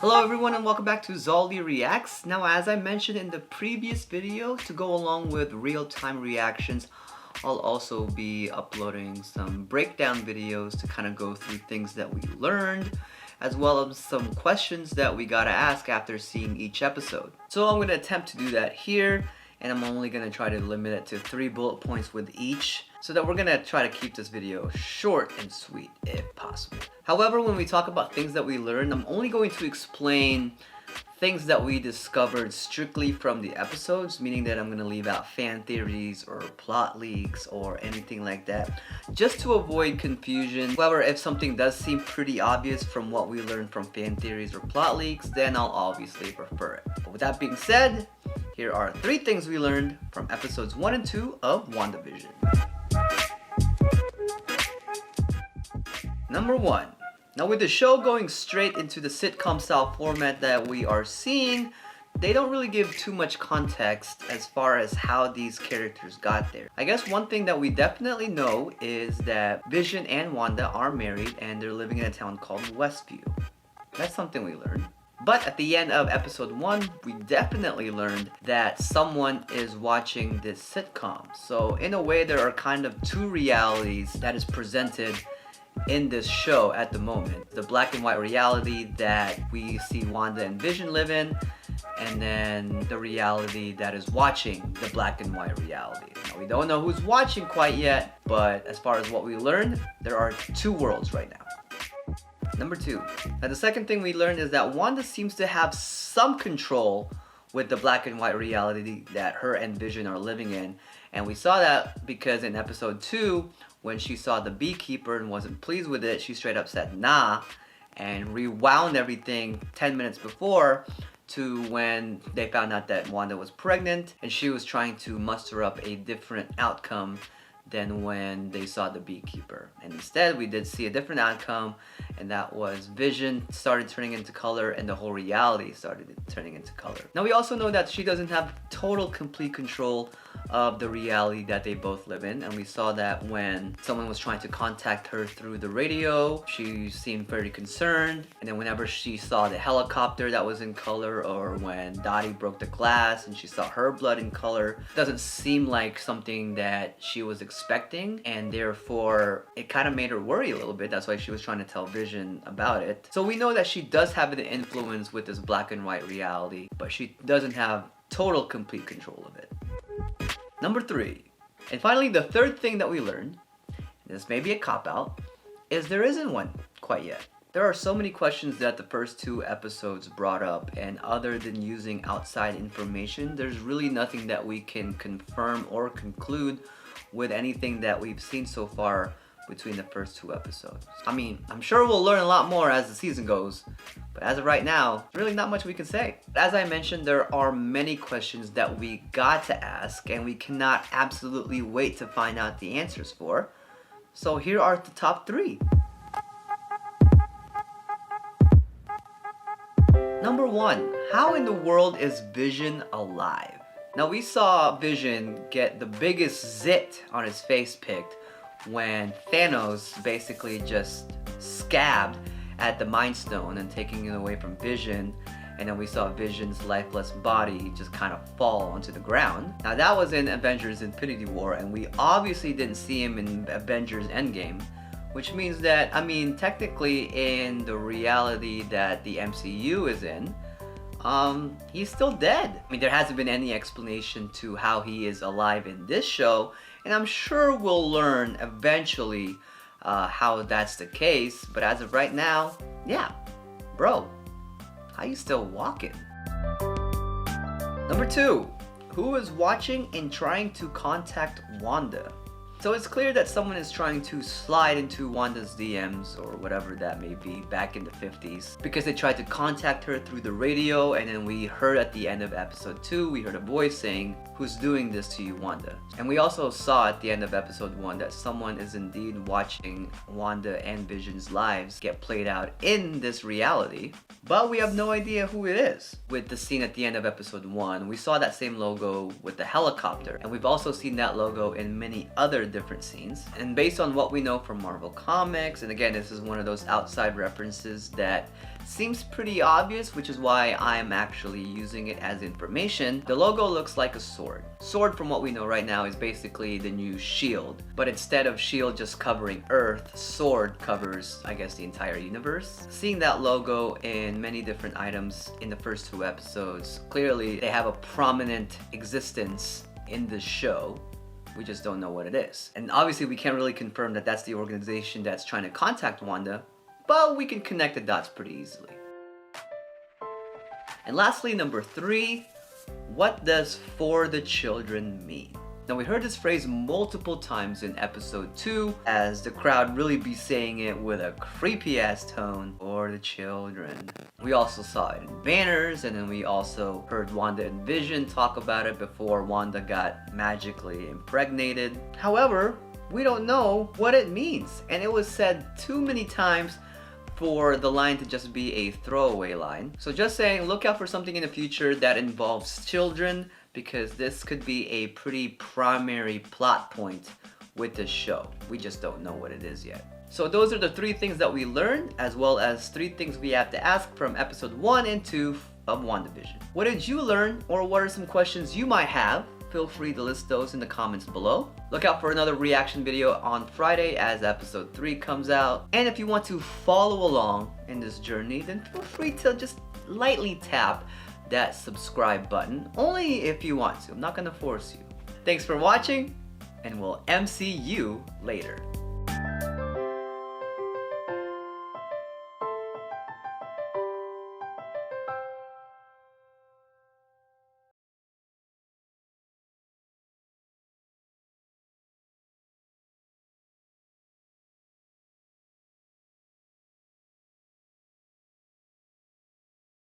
Hello everyone and welcome back to Zaldy Reacts. Now, as I mentioned in the previous video, to go along with real-time reactions, I'll also be uploading some breakdown videos to kind of go through things that we learned, as well as some questions that we gotta ask after seeing each episode. So I'm gonna attempt to do that here, and I'm only gonna try to limit it to 3 bullet points with each, so that we're gonna try to keep this video short and sweet if possible. However, when we talk about things that we learned, I'm only going to explain things that we discovered strictly from the episodes, meaning that I'm gonna leave out fan theories or plot leaks or anything like that, just to avoid confusion. However, if something does seem pretty obvious from what we learned from fan theories or plot leaks, then I'll obviously refer it. But with that being said, here are 3 things we learned from episodes 1 and 2 of WandaVision. Number 1. Now, with the show going straight into the sitcom style format that we are seeing, they don't really give too much context as far as how these characters got there. I guess one thing that we definitely know is that Vision and Wanda are married and they're living in a town called Westview. That's something we learned. But at the end of episode 1, we definitely learned that someone is watching this sitcom. So in a way, there are kind of 2 realities that is presented in this show at the moment. The black and white reality that we see Wanda and Vision live in, and then the reality that is watching the black and white reality. Now, we don't know who's watching quite yet, but as far as what we learned, there are 2 worlds right now. Number 2. Now, the second thing we learned is that Wanda seems to have some control with the black and white reality that her and Vision are living in. And we saw that because in episode 2, when she saw the beekeeper and wasn't pleased with it, she straight up said nah and rewound everything 10 minutes before to when they found out that Wanda was pregnant and she was trying to muster up a different outcome than when they saw the beekeeper. And instead, we did see a different outcome, and that was Vision started turning into color and the whole reality started turning into color. Now, we also know that she doesn't have total complete control of the reality that they both live in, and we saw that when someone was trying to contact her through the radio, she seemed very concerned, and then whenever she saw the helicopter that was in color, or when Dottie broke the glass and she saw her blood in color, it doesn't seem like something that she was expecting, and therefore it kind of made her worry a little bit. That's why she was trying to tell Vision about it. So we know that she does have an influence with this black and white reality, but she doesn't have total complete control of it. Number 3. And finally, the third thing that we learned, and this may be a cop-out, is there isn't one quite yet. There are so many questions that the first 2 episodes brought up, and other than using outside information, there's really nothing that we can confirm or conclude with anything that we've seen so far between the first 2 episodes. I mean, I'm sure we'll learn a lot more as the season goes, but as of right now, really not much we can say. As I mentioned, there are many questions that we got to ask, and we cannot absolutely wait to find out the answers for. So here are the top 3. Number 1, how in the world is Vision alive? Now, we saw Vision get the biggest zit on his face picked when Thanos basically just scabbed at the Mind Stone and taking it away from Vision, and then we saw Vision's lifeless body just kind of fall onto the ground. Now, that was in Avengers Infinity War, and we obviously didn't see him in Avengers Endgame, which means that, I mean, technically in the reality that the MCU is in, he's still dead. I mean, there hasn't been any explanation to how he is alive in this show, and I'm sure we'll learn eventually how that's the case, but as of right now, yeah, bro, how you still walking? Number 2, who is watching and trying to contact Wanda? So it's clear that someone is trying to slide into Wanda's DMs or whatever that may be back in the 50s, because they tried to contact her through the radio, and then we heard at the end of episode 2, we heard a voice saying, "Who's doing this to you, Wanda?" And we also saw at the end of episode 1 that someone is indeed watching Wanda and Vision's lives get played out in this reality, but we have no idea who it is. With the scene at the end of episode 1, we saw that same logo with the helicopter, and we've also seen that logo in many other different scenes. And based on what we know from Marvel Comics, and again, this is one of those outside references that seems pretty obvious, which is why I'm actually using it as information. The logo looks like a sword. Sword, from what we know right now, is basically the new shield. But instead of shield just covering Earth, sword covers, I guess, the entire universe. Seeing that logo in many different items in the first 2 episodes, clearly they have a prominent existence in the show. We just don't know what it is. And obviously we can't really confirm that that's the organization that's trying to contact Wanda, but we can connect the dots pretty easily. And lastly, number 3, what does "for the children" mean? Now, we heard this phrase multiple times in episode 2, as the crowd really be saying it with a creepy ass tone, "for the children." We also saw it in banners, and then we also heard Wanda and Vision talk about it before Wanda got magically impregnated. However, we don't know what it means, and it was said too many times for the line to just be a throwaway line. So just saying, look out for something in the future that involves children, because this could be a pretty primary plot point with this show. We just don't know what it is yet. So those are the 3 things that we learned, as well as 3 things we have to ask from episode 1 and 2 of WandaVision. What did you learn, or what are some questions you might have? Feel free to list those in the comments below. Look out for another reaction video on Friday as episode 3 comes out. And if you want to follow along in this journey, then feel free to just lightly tap that subscribe button, only if you want to. I'm not gonna force you. Thanks for watching, and we'll MC you later.